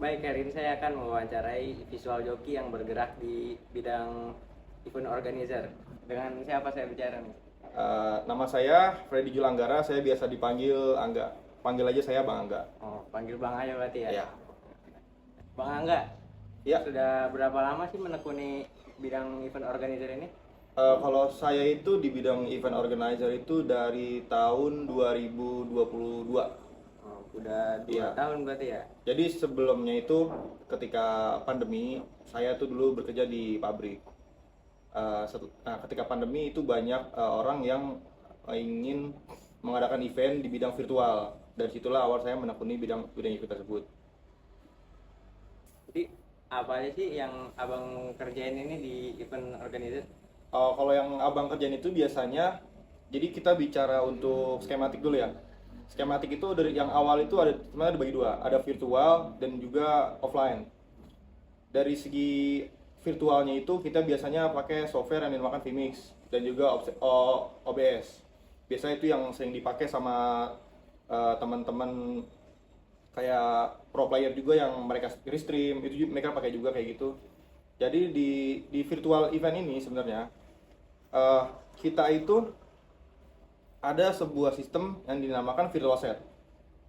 Baik, hari ini saya akan mewawancarai visual joki yang bergerak di bidang event organizer. Dengan siapa saya bicara nih? Nama saya Freddy Julanggara, saya biasa dipanggil Angga. Panggil aja saya Bang Angga. Oh, panggil Bang aja berarti ya. Ya. Bang Angga, Ya, sudah berapa lama sih menekuni bidang event organizer ini? kalau saya itu di bidang event organizer itu dari tahun 2022. Oh, udah 2 Iya. tahun berarti ya. Jadi sebelumnya itu ketika pandemi, saya tuh dulu bekerja di pabrik. Nah, ketika pandemi itu banyak orang yang ingin mengadakan event di bidang virtual. Dari situlah awal saya menekuni bidang bidang event tersebut. Jadi apa aja sih yang abang kerjain ini di event organizer? Kalau yang abang kerjain itu biasanya, jadi kita bicara untuk skematik dulu ya. Skematik itu dari yang awal itu ada sebenarnya dibagi dua, ada virtual dan juga offline. Dari segi virtualnya itu kita biasanya pakai software yang dinamakan vMix dan juga OBS. Biasanya itu yang sering dipakai sama teman-teman kayak pro player juga yang mereka stream itu mereka pakai juga kayak gitu. Jadi di virtual event ini sebenarnya eh, kita itu ada sebuah sistem yang dinamakan virtual set.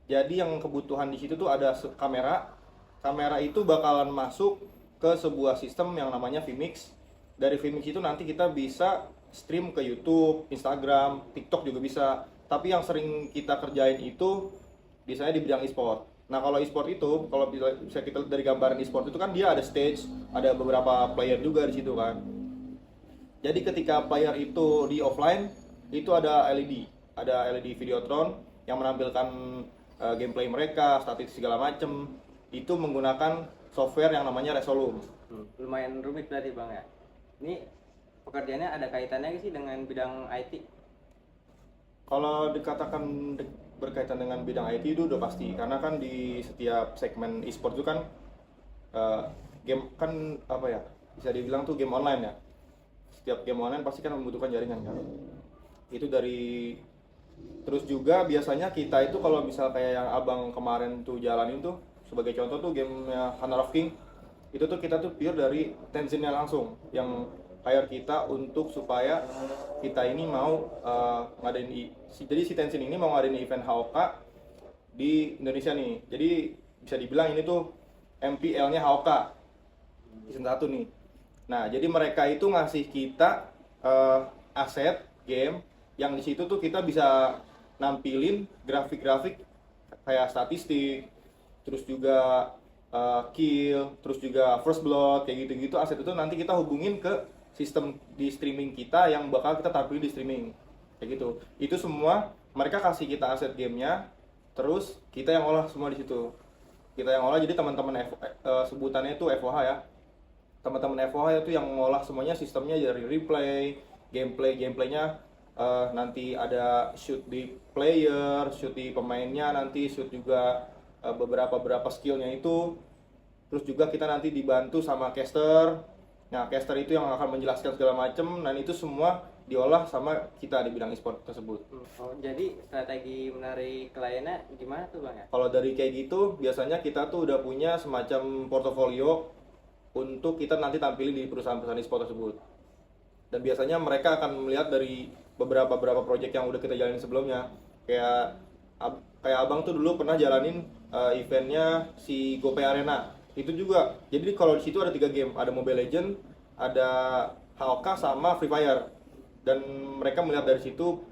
Jadi yang kebutuhan di situ tuh ada kamera. Kamera itu bakalan masuk ke sebuah sistem yang namanya vMix. Dari vMix itu nanti kita bisa stream ke YouTube, Instagram, TikTok juga bisa. Tapi yang sering kita kerjain itu biasanya di bidang e-sport. Nah kalau e-sport itu, kalau bisa kita dari gambaran e-sport itu kan dia ada stage, ada beberapa player juga di situ kan. Jadi ketika player itu di offline, itu ada LED, ada LED Videotron yang menampilkan gameplay mereka, statistik segala macem. Itu menggunakan software yang namanya Resolume. Lumayan rumit berarti Bang ya. Ini pekerjaannya ada kaitannya nggak sih dengan bidang IT? Kalau dikatakan berkaitan dengan bidang IT itu udah pasti, karena kan di setiap segmen e-sport itu kan eh, game kan apa ya, bisa dibilang tuh game online ya. Setiap game online pasti kan membutuhkan jaringan kan. Itu dari terus juga biasanya kita itu kalau misal kayak yang abang kemarin tuh jalanin tuh sebagai contoh tuh gamenya Honor of King, itu tuh kita tuh pure dari Tencentnya langsung yang hire kita untuk supaya kita ini mau ngadain jadi si Tencent ini mau ngadain event HOK di Indonesia nih. Jadi bisa dibilang ini tuh MPL-nya HOK season 1 nih. Nah, jadi mereka itu ngasih kita aset game yang di situ tuh kita bisa nampilin grafik-grafik kayak statistik, terus juga kill, terus juga first blood kayak gitu-gitu. Aset itu nanti kita hubungin ke sistem di streaming kita yang bakal kita tampilin di streaming kayak gitu. Itu semua mereka kasih kita aset gamenya, terus kita yang olah semua di situ. Kita yang olah, jadi teman-teman sebutannya itu FOH ya. Teman-teman FOH itu yang ngolah semuanya, sistemnya dari replay, gameplaynya nanti ada shoot di player, shoot di pemainnya, nanti shoot juga beberapa skillnya itu. Terus juga kita nanti dibantu sama caster. Nah, caster itu yang akan menjelaskan segala macam, dan itu semua diolah sama kita di bidang e-sport tersebut. Oh, jadi strategi menarik kliennya gimana tuh Bang ya? Kalau dari kayak gitu, biasanya kita tuh udah punya semacam portofolio untuk kita nanti tampilin di perusahaan-perusahaan e-sport tersebut. Dan biasanya mereka akan melihat dari beberapa project yang udah kita jalanin sebelumnya. Kayak abang tuh dulu pernah jalanin eventnya si GoPay Arena. Itu juga. Jadi kalau di situ ada 3 game, ada Mobile Legend, ada HOK sama Free Fire. Dan mereka melihat dari situ,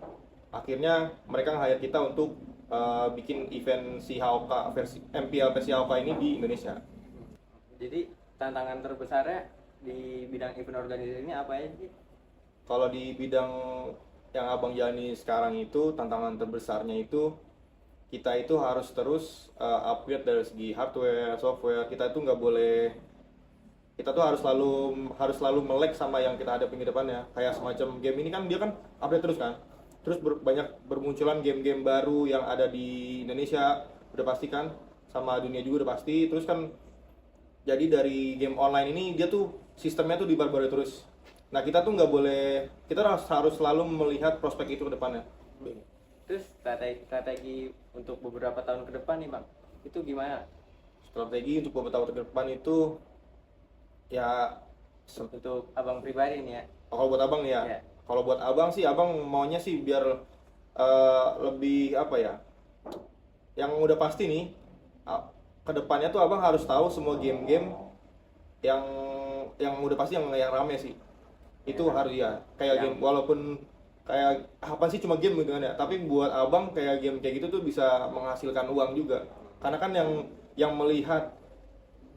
akhirnya mereka nge-hire kita untuk bikin event si HOK versi MPL versi HOK ini di Indonesia. Jadi tantangan terbesarnya di bidang event organizer ini apa aja sih? Kalau di bidang yang abang jalani sekarang itu, tantangan terbesarnya itu kita itu harus terus upgrade dari segi hardware, software. Kita itu nggak boleh, kita tuh harus selalu melek sama yang kita hadapin ke depannya. Kayak semacam game ini kan dia kan update terus kan. Terus banyak bermunculan game-game baru yang ada di Indonesia udah pasti kan, sama dunia juga udah pasti. Terus kan jadi dari game online ini dia tuh sistemnya tuh diperbarui terus. Nah kita tuh nggak boleh, kita harus selalu melihat prospek itu ke depannya. Terus strategi untuk beberapa tahun ke depan nih Bang, itu gimana? Strategi untuk beberapa tahun ke depan itu ya Untuk abang pribadi nih ya. kalau buat abang nih ya. Iya. Kalau buat abang sih, abang maunya sih biar lebih apa ya? Yang udah pasti nih, kedepannya tuh abang harus tahu semua game-game yang udah pasti yang rame sih. Itu Ya. harus ya. Kayak Yang- game, walaupun kayak apa sih cuma game gitu kan ya. Tapi buat abang kayak game kayak gitu tuh bisa menghasilkan uang juga. Karena kan yang melihat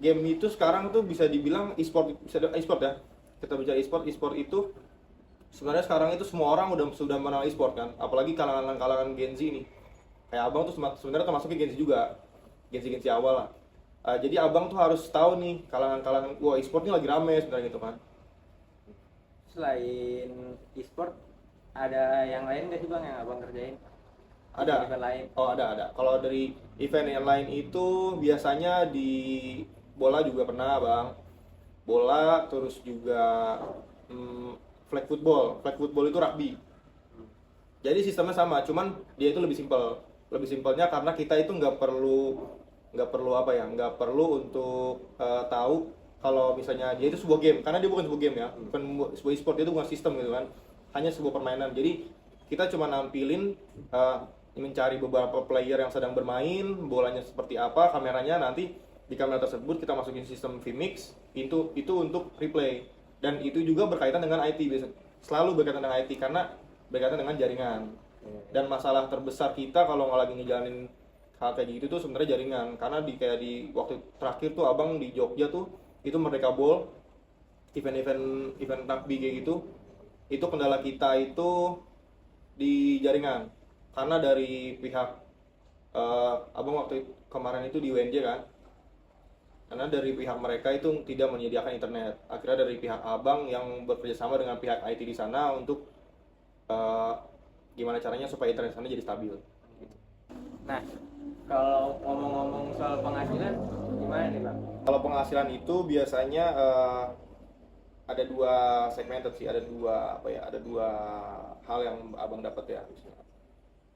game itu sekarang tuh bisa dibilang e-sport, e-sport ya. Kita bicara e-sport itu sebenarnya sekarang itu semua orang sudah mengenal e-sport kan, apalagi kalangan Gen Z nih. Kayak abang tuh sebenarnya termasuknya Gen Z juga, Gen Z awal lah. Jadi abang tuh harus tahu nih kalangan wah e-sport ini lagi rame sebenarnya gitu kan. Selain e-sport, ada yang lain nggak sih bang yang abang kerjain? Ada. Event lain? Oh, ada. Kalau dari event yang lain itu biasanya di bola juga pernah bang. Bola terus juga flag football. Flag football itu rugby. Jadi sistemnya sama, cuman dia itu lebih simpel. Lebih simpelnya karena kita itu nggak perlu apa ya, nggak perlu untuk tahu kalau misalnya dia itu sebuah game, karena dia bukan sebuah game ya, bukan sebuah e-sport, dia itu bukan sistem gitu kan, hanya sebuah permainan. Jadi kita cuma nampilin mencari beberapa player yang sedang bermain, bolanya seperti apa, kameranya nanti di kamera tersebut kita masukin sistem vMix itu untuk replay, dan itu juga berkaitan dengan IT biasa, selalu berkaitan dengan IT karena berkaitan dengan jaringan. Dan masalah terbesar kita kalau nggak lagi ngejalanin hal kayak gitu tuh sebenarnya jaringan, karena kayak di waktu terakhir tuh abang di Jogja tuh itu Merdeka Ball, event rugby kayak gitu, itu kendala kita itu di jaringan, karena dari pihak abang waktu kemarin itu di UNJ kan, karena dari pihak mereka itu tidak menyediakan internet. Akhirnya dari pihak abang yang bekerja sama dengan pihak IT di sana untuk gimana caranya supaya internet sana jadi stabil. Nah, kalau ngomong-ngomong soal penghasilan, gimana nih bang? Kalau penghasilan itu biasanya ada dua segmented sih, ada dua hal yang abang dapat ya.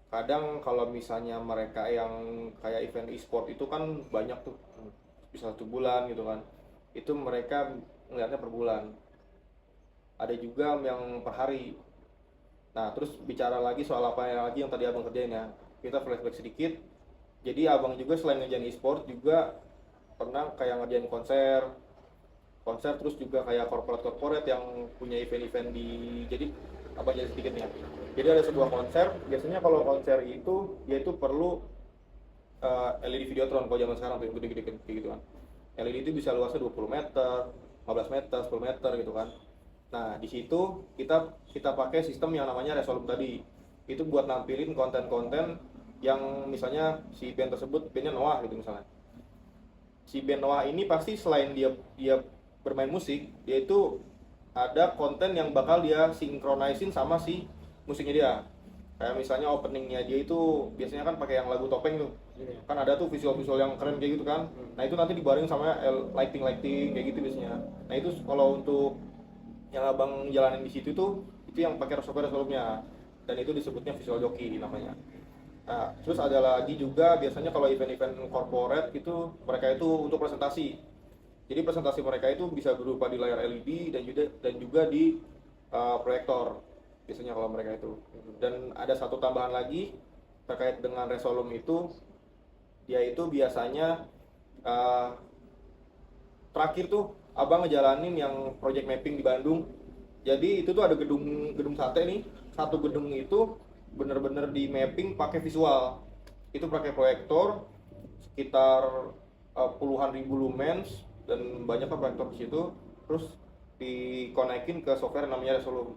Kadang kalau misalnya mereka yang kayak event e-sport itu kan banyak tuh, bisa 1 bulan gitu kan, itu mereka ngeliatnya per bulan. Ada juga yang per hari. Nah, terus bicara lagi soal apa lagi yang tadi abang kerjain ya, kita flashback sedikit. Jadi abang juga selain ngerjain e-sport juga pernah kayak ngerjain konser terus juga kayak corporate yang punya event-event di, jadi abang jadi sedikit nih ya. Jadi ada sebuah konser, biasanya kalau konser itu dia itu perlu LED Videotron kalau zaman sekarang tuh yang gede-gede kayak gitu kan. LED itu bisa luasnya 20 meter, 15 meter, 10 meter gitu kan. Nah, di situ kita pakai sistem yang namanya Resolum tadi. Itu buat nampilin konten-konten yang misalnya si band tersebut, bandnya Noah gitu misalnya. Si band Noah ini pasti selain dia bermain musik, dia itu ada konten yang bakal dia sinkronisin sama si musiknya dia. Kayak misalnya openingnya dia itu biasanya kan pakai yang lagu topeng tuh. Kan ada tuh visual-visual yang keren kayak gitu kan. Nah, itu nanti dibareng sama lighting kayak gitu biasanya. Nah, itu kalau untuk yang abang jalanin di situ tuh itu yang pakai software Resolve-nya, dan itu disebutnya visual jockey namanya. Nah, terus ada lagi juga biasanya kalau event-event corporate itu mereka itu untuk presentasi. Jadi presentasi mereka itu bisa berupa di layar LED dan juga di proyektor biasanya kalau mereka itu. Dan ada satu tambahan lagi terkait dengan Resolum itu, dia itu biasanya terakhir tuh abang ngejalanin yang project mapping di Bandung. Jadi itu tuh ada gedung sate nih, satu gedung itu bener-bener di mapping pakai visual. Itu pakai proyektor sekitar puluhan ribu lumens dan banyak proyektor di situ, terus dikonekin ke software namanya Resolum.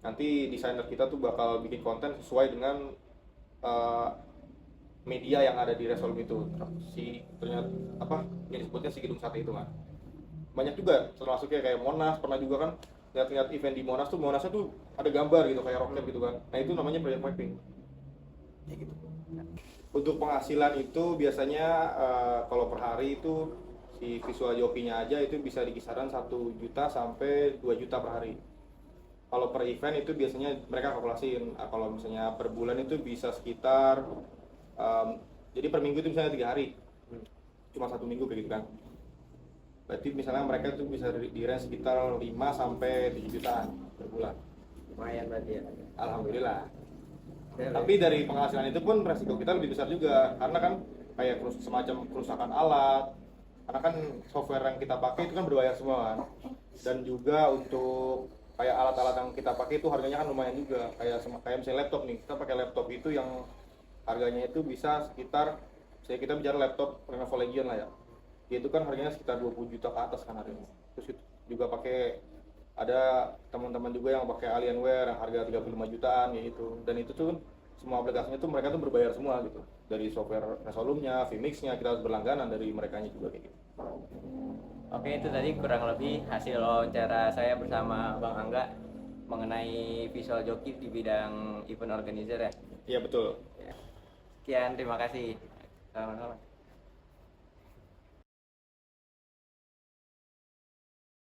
Nanti desainer kita tuh bakal bikin konten sesuai dengan media yang ada di Resolum itu. Ternyata apa yang disebutnya si gedung sate itu kan. Banyak juga termasuknya kayak Monas, pernah juga kan lihat-lihat event di Monasnya tuh ada gambar gitu kayak roket gitu kan. Nah, itu namanya project mapping kayak gitu. Untuk penghasilan itu biasanya kalau per hari itu si visual jokinya aja itu bisa di kisaran 1 juta sampai 2 juta per hari. Kalau per event itu biasanya mereka kalkulasiin, kalau misalnya per bulan itu bisa sekitar jadi per minggu itu misalnya 3 hari. cuma 1 minggu kayak gitu kan. Berarti misalnya mereka tuh bisa di range sekitar 5 sampai 7 jutaan per bulan. Lumayan berarti ya. Alhamdulillah. Oke, Tapi dari penghasilan itu pun resiko kita lebih besar juga, karena kan kayak semacam kerusakan alat, karena kan software yang kita pakai itu kan berbayar semua kan. Dan juga untuk kayak alat-alat yang kita pakai itu harganya kan lumayan juga, kayak misalnya laptop nih, kita pakai laptop itu yang harganya itu bisa sekitar, saya kita bicara laptop Lenovo Legion lah ya, itu kan harganya sekitar 20 juta ke atas kan harganya. Terus itu juga pakai, ada teman-teman juga yang pakai Alienware yang harga 35 jutaan ya itu, dan itu tuh semua aplikasinya tuh mereka tuh berbayar semua gitu, dari software Resolume-nya, Vmix-nya kita harus berlangganan dari mereka juga kayak gitu. Oke, itu tadi kurang lebih hasil wawancara saya bersama Bang Angga mengenai visual joki di bidang event organizer ya. Iya betul. Sekian, terima kasih. Selamat malam.